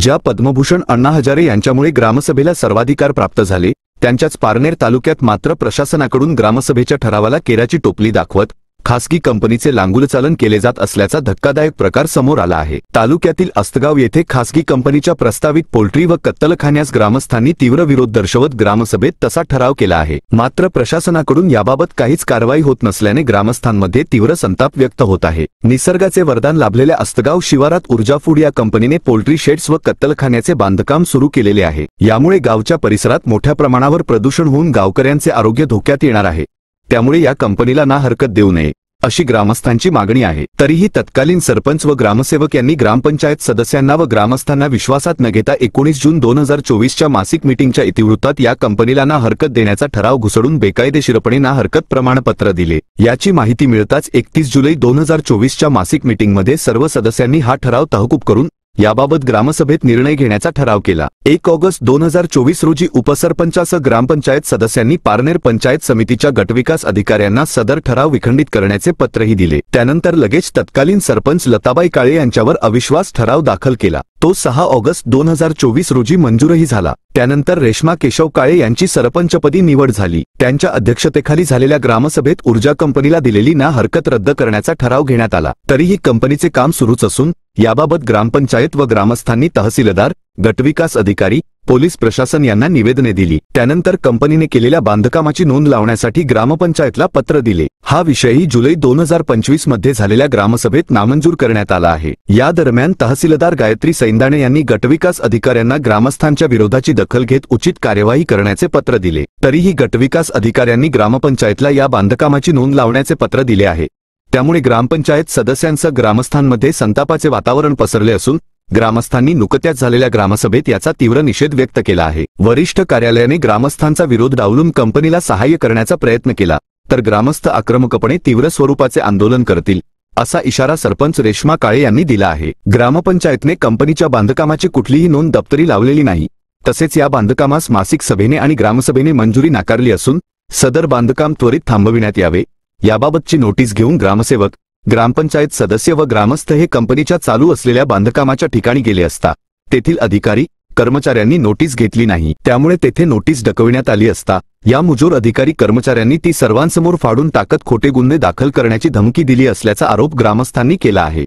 ज्या पद्मभूषण अण्णा हजारे यांच्यामुळे ग्रामसभेला सर्वाधिकार प्राप्त झाले, त्यांच्याच पारनेर तालुक्यात मात्र प्रशासनाकडून ग्रामसभेच्या ठरावाला केराची टोपली दाखवत खासगी कंपनीचे लांगुलचालन केले जात असल्याचा धक्कादायक प्रकार समोर आला आहे। तालुक्यातील अस्तगाव येथे खासगी कंपनीच्या प्रस्तावित पोल्ट्री व कत्तलखान्यास ग्रामस्थांनी तीव्र विरोध दर्शवत ग्रामसभेत तसा ठराव केला आहे। मात्र प्रशासनाकडून याबाबत काहीच कारवाई होत नसल्याने ग्रामस्थांमध्ये तीव्र संताप व्यक्त होत आहे। निसर्गाचे वरदान लाभलेल्या अस्तगाव शिवारात ऊर्जा फूड या कंपनीने पोल्ट्री शेड्स व कत्तलखान्याचे बांधकाम सुरू केलेले आहे। यामुळे गावच्या परिसरात मोठ्या प्रमाणावर प्रदूषण होऊन गावकऱ्यांचे आरोग्य धोक्यात येणार आहे। त्यामुळे या कंपनीला ना हरकत देऊ नये अशी ग्रामस्थांची मागणी आहे। तरीही तत्कालीन सरपंच व ग्रामसेवक यांनी ग्रामपंचायत सदस्यांना व ग्रामस्थांना विश्वासात न घेता 19 जून 2024च्या मासिक मीटिंगच्या इतिवृत्तात या कंपनीला ना हरकत देण्याचा ठराव घुसडून बेकायदेशीरपणे ना हरकत प्रमाणपत्र दिले। याची माहिती मिळताच 31 जुलै 2024च्या मासिक मीटिंगमध्ये सर्व सदस्यांनी हा ठराव तहकूब करून याबाबत ग्रामसभेत निर्णय घेण्याचा ठराव केला। 1 ऑगस्ट 2024 रोजी उपसरपंचासह ग्रामपंचायत सदस्यांनी पारनेर पंचायत समितीच्या गटविकास अधिकाऱ्यांना सदर ठराव विखंडित करण्याचे पत्रही दिले। त्यानंतर लगेच तत्कालीन सरपंच लताबाई काळे यांच्यावर अविश्वास ठराव दाखल केला। तो 6 ऑगस्ट 2024 रोजी मंजूरही झाला। त्यानंतर रेश्मा केशव काळे यांची सरपंचपदी निवड झाली। त्यांच्या अध्यक्षतेखाली झालेल्या ग्रामसभेत ऊर्जा कंपनीला दिलेली ना हरकत रद्द करण्याचा ठराव घेण्यात आला। तरीही कंपनीचे काम सुरूच असून याबाबत ग्रामपंचायत व ग्रामस्थांनी तहसीलदार, गटविकास अधिकारी, पोलीस प्रशासन यांना निवेदने दिली। त्यानंतर कंपनीने केलेल्या बांधकामाची नोंद लावण्यासाठी ग्रामपंचायतला पत्र दिले। हा विषयही जुलै 2025 मध्ये झालेल्या ग्रामसभेत नामंजूर करण्यात आला आहे। या दरम्यान तहसीलदार गायत्री सैंदाणे यांनी गटविकास अधिकाऱ्यांना ग्रामस्थांच्या विरोधाची दखल घेत उचित कार्यवाही करण्याचे पत्र दिले। तरीही गटविकास अधिकाऱ्यांनी ग्रामपंचायतला या बांधकामाची नोंद लावण्याचे पत्र दिले आहे। त्यामुळे ग्रामपंचायत सदस्यांसह ग्रामस्थांमध्ये संतापाचे वातावरण पसरले असून ग्रामस्थांनी नुकत्याच झालेल्या ग्रामसभेत याचा तीव्र निषेध व्यक्त केला आहे। वरिष्ठ कार्यालयाने ग्रामस्थांचा विरोध डावलून कंपनीला सहाय्य करण्याचा प्रयत्न केला तर ग्रामस्थ आक्रमकपणे तीव्र स्वरूपाचे आंदोलन करतील असा इशारा सरपंच रेश्मा काळे यांनी दिला आहे। ग्रामपंचायतने कंपनीच्या बांधकामाची कुठलीही नोंद दप्तरी लावलेली नाही। तसेच या बांधकामास मासिक सभेने आणि ग्रामसभेने मंजुरी नाकारली असून सदर बांधकाम त्वरित थांबविण्यात यावे याबाबतची नोटीस घेऊन ग्रामसेवक, ग्रामपंचायत सदस्य व ग्रामस्थ हे कंपनीच्या चालू असलेल्या बांधकामाच्या ठिकाणी गेले असता तेथील अधिकारी कर्मचाऱ्यांनी नोटीस घेतली नाही। त्यामुळे तेथे नोटीस डकविण्यात आली असता या मुजोर अधिकारी कर्मचाऱ्यांनी ती सर्वांसमोर फाडून टाकत खोटे गुन्हे दाखल करण्याची धमकी दिली असल्याचा आरोप ग्रामस्थांनी केला आहे।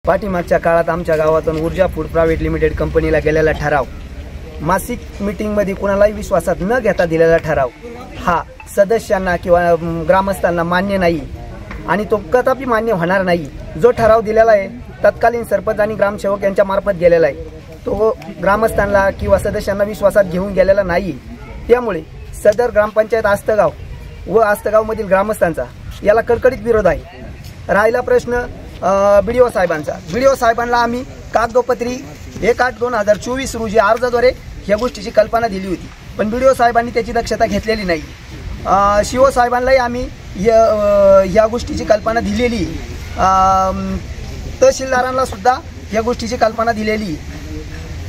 पाठीमागच्या काळात आमच्या गावातून ऊर्जा फूड प्रायव्हेट लिमिटेड कंपनीला गेलेला ठराव, मासिक मीटिंगमध्ये कुणालाही विश्वासात न घेता दिलेला ठराव हा सदस्यांना किंवा ग्रामस्थांना मान्य नाही आणि तो कदापि मान्य होणार नाही। जो ठराव दिलेला आहे तत्कालीन सरपंच आणि ग्रामसेवक यांच्या मार्फत गेलेला आहे तो ग्रामस्थांना किंवा सदस्यांना विश्वासात घेऊन गेलेला नाही। त्यामुळे सदर ग्रामपंचायत अस्तगाव व अस्तगावमधील ग्रामस्थांचा याला कडकडीत विरोध आहे। राहिला प्रश्न बीडीओ साहेबांचा, बीडीओ साहेबांना आम्ही कागदोपत्री 1/8/2024 रोजी अर्जाद्वारे या गोष्टीची कल्पना दिली होती, पण बीडीओ साहेबांनी त्याची दक्षता घेतलेली नाही। शिओ साहेबांनाही आम्ही या गोष्टीची कल्पना दिलेली, तहसीलदारांना सुद्धा या गोष्टीची कल्पना दिलेली,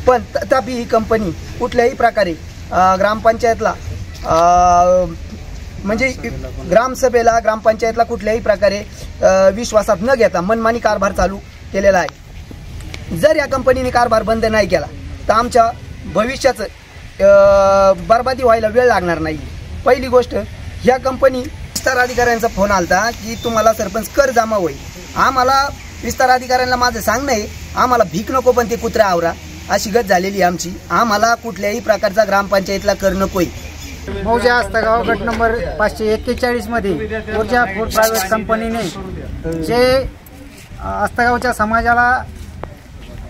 पण तथापि ही कंपनी कुठल्याही प्रकारे ग्रामपंचायतला म्हणजे ग्रामसभेला ग्रामपंचायतला कुठल्याही प्रकारे विश्वासात न घेता मनमानी कारभार चालू केलेला आहे। जर या कंपनीने कारभार बंद नाही केला तर आमच्या भविष्याचं बर्बादी व्हायला वेळ लागणार नाही। पहिली गोष्ट, ह्या कंपनी विस्तार अधिकाऱ्यांचा फोन आलता की तुम्हाला सरपंच कर जमा होईल। आम्हाला विस्तार अधिकाऱ्यांना माझं सांगणं आहे आम्हाला भीक नको पण ते कुत्रा आवरा अशी गत झालेली आमची। आम्हाला कुठल्याही प्रकारचा ग्रामपंचायतला कर नकोय। मौजा अस्तगाव गट नंबर 541 मध्ये ऊर्जा फूड प्रायव्हेट कंपनीने जे अस्तगावच्या समाजाला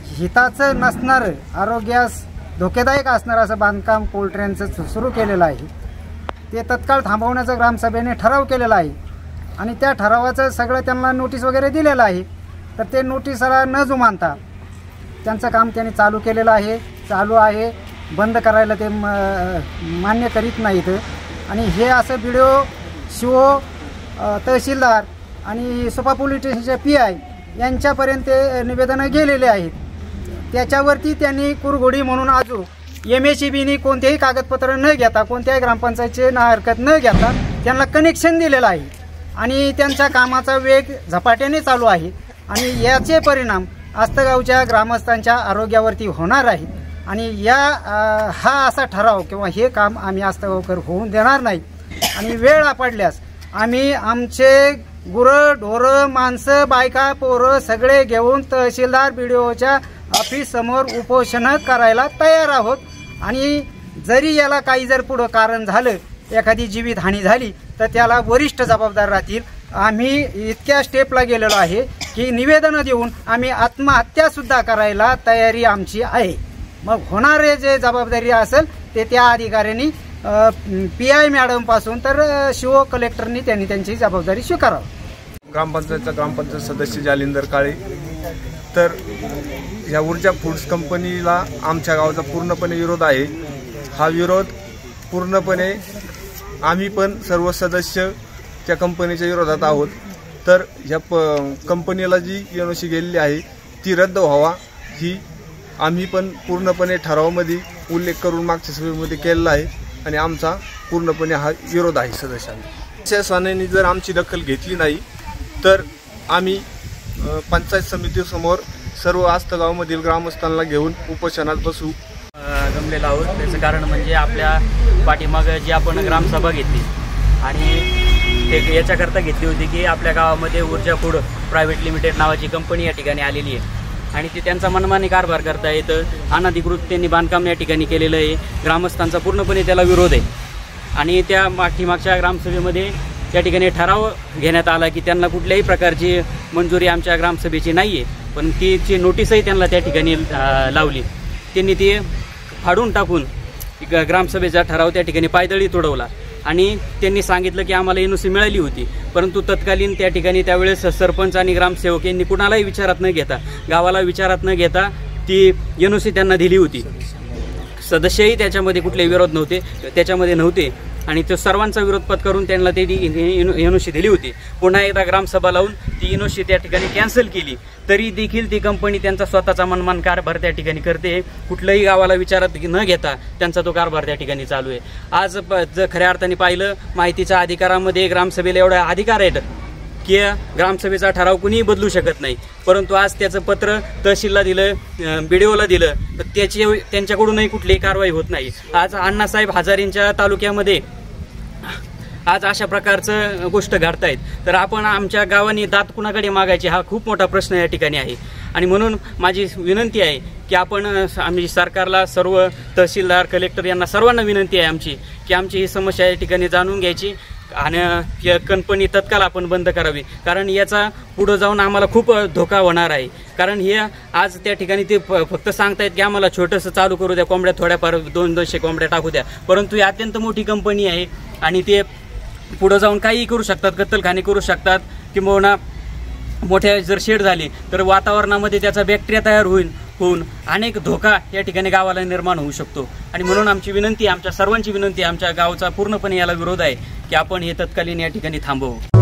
हिताचं नसणारं, आरोग्यास धोकेदायक असणारं असं बांधकाम पोल्ट्र्यांचं सुरू केलेलं आहे ते तत्काळ थांबवण्याचा ग्रामसभेने ठराव केलेला आहे आणि त्या ठरावाचं सगळं त्यांना नोटीस वगैरे दिलेलं आहे। तर ते नोटीसला न जुमानता त्यांचं काम त्यांनी चालू केलेलं आहे, चालू आहे, बंद करायला ते मान्य करीत नाहीत आणि हे असं बीडीओ, शिओ, तहसीलदार आणि सुपा पोलीस स्टेशनचे PI यांच्यापर्यंत ते निवेदनं गेलेले आहेत। त्याच्यावरती त्यांनी कुरघोडी म्हणून अजून MSEBने कोणतेही कागदपत्र न घेता, कोणत्याही ग्रामपंचायतचे ना हरकत न घेता त्यांना कनेक्शन दिलेलं आहे आणि त्यांच्या कामाचा वेग झपाट्याने चालू आहे आणि याचे परिणाम आस्तगावच्या ग्रामस्थांच्या आरोग्यावरती होणार आहे आणि हा असा ठराव किंवा हे काम आम्ही आस्तगावकर होऊन देणार नाही आणि वेळ पडल्यास आम्ही आमचे गुरं ढोरं माणसं बायका पोरं सगळे घेऊन तहसीलदार BDOच्या ऑफिस समोर उपोषण करायला तयार आहोत आणि जरी याला काही जर पुढं कारण झालं एखादी जीवितहानी झाली तर त्याला वरिष्ठ जबाबदार राहतील। आम्ही इतक्या स्टेपला गेलेलो आहे की निवेदन देऊन आम्ही आत्महत्या सुद्धा करायला तयारी आमची आहे। मग होणारे जे जबाबदारी असेल ते त्या अधिकाऱ्यांनी PI मॅडम पासून तर शिव कलेक्टरनी त्यांनी त्यांची जबाबदारी स्वीकारावी। ग्रामपंचायत सदस्य जालिंदर काळे, तर या ऊर्जा फूड्स कंपनीला आमच्या गावाचा पूर्णपणे विरोध आहे। हा विरोध पूर्णपणे आम्ही पण सर्व सदस्य त्या कंपनीच्या विरोधात आहोत। तर या कंपनीला जी NOC गेलेली आहे ती रद्द व्हावा ही आम्ही पण पूर्णपणे ठरावामध्ये उल्लेख करून मागच्या सभेमध्ये केलेला आहे आणि आमचा पूर्णपणे हा विरोध आहे सदस्यांनी। प्रशासनाने जर आमची दखल घेतली नाही तर आम्ही पंचायत समितीसमोर सर्व आस्तगावमधील ग्रामस्थांना घेऊन उपोषणात बसू जमलेलो आहोत। त्याचं कारण म्हणजे आपल्या पाठीमागं जी आपण ग्रामसभा घेतली आणि ते याच्याकरता घेतली होती की आपल्या गावामध्ये ऊर्जा फूड प्रायव्हेट लिमिटेड नावाची कंपनी या ठिकाणी आलेली आहे आणि ती त्यांचा मनमानी कारभार करता येतं। अनधिकृत त्यांनी बांधकाम या ठिकाणी केलेलं आहे। ग्रामस्थांचा पूर्णपणे त्याला विरोध आहे आणि त्या पाठीमागच्या ग्रामसभेमध्ये त्या ठिकाणी ठराव घेण्यात आला की त्यांना कुठल्याही प्रकारची मंजुरी आमच्या ग्रामसभेची नाही आहे, पण तीची नोटीसही त्यांना त्या ठिकाणी लावली। त्यांनी ती फाडून टाकून ग्रामसभेचा ठराव त्या ठिकाणी पायदळी तोडवला आणि त्यांनी सांगितलं की आम्हाला NOC मिळाली होती, परंतु तत्कालीन त्या ठिकाणी त्यावेळेस सरपंच आणि ग्रामसेवक यांनी कुणालाही विचारात न घेता, गावाला विचारात न घेता ती NOC त्यांना दिली होती। सदस्यही त्याच्यामध्ये कुठले विरोध नव्हते, त्याच्यामध्ये नव्हते आणि तो सर्वांचा विरोध पत्करून त्यांना ते NOC दिली होती। पुन्हा एकदा ग्रामसभा लावून ती NOC त्या ठिकाणी कॅन्सल केली, तरी देखील ती कंपनी त्यांचा स्वतःचा मनमान कारभार त्या ठिकाणी करते। कुठल्याही गावाला विचारात न घेता त्यांचा तो कारभार त्या ठिकाणी चालू आहे। आज जर खऱ्या अर्थाने पाहिलं, माहितीच्या अधिकारामध्ये ग्रामसभेला एवढा अधिकार आहेत की ग्रामसभेचा ठराव कुणीही बदलू शकत नाही, परंतु आज त्याचं पत्र तहसीलला दिलं, BDOला दिलं, तर त्यांच्याकडूनही कुठलीही कारवाई होत नाही। आज अण्णासाहेब हजारेंच्या तालुक्यामध्ये आज अशा प्रकारचं गोष्ट घडतायत, तर आपण आमच्या गावाने दात कुणाकडे मागायचे हा खूप मोठा प्रश्न या ठिकाणी आहे। आणि म्हणून माझी विनंती आहे की आम्ही सरकारला, सर्व तहसीलदार कलेक्टर यांना सर्वांना विनंती आहे आमची की आमची ही समस्या या ठिकाणी जाणून घ्यायची आणि कंपनी तत्काळ आपण बंद करावी, कारण याचा पुढे जाऊन आम्हाला खूप धोका होणार आहे। कारण हे आज त्या ठिकाणी ते फक्त सांगतायत की आम्हाला छोटंसं चालू करू द्या, कोंबड्या थोड्याफार 200 कोंबड्या टाकू द्या, परंतु ही अत्यंत मोठी कंपनी आहे आणि ते पुढे जाऊन काही करू शकतात, कत्तलखाने करू शकतात किंवा मोठ्या जर शेड झाली तर वातावरणामध्ये त्याचा बॅक्टेरिया तयार होऊन अनेक धोका या ठिकाणी गावाला निर्माण होऊ शकतो। आणि म्हणून आमची विनंती, आमच्या सर्वांची विनंती, आमच्या गावचा पूर्णपणे याला विरोध आहे की आपण हे तत्कालीन या ठिकाणी थांबवू।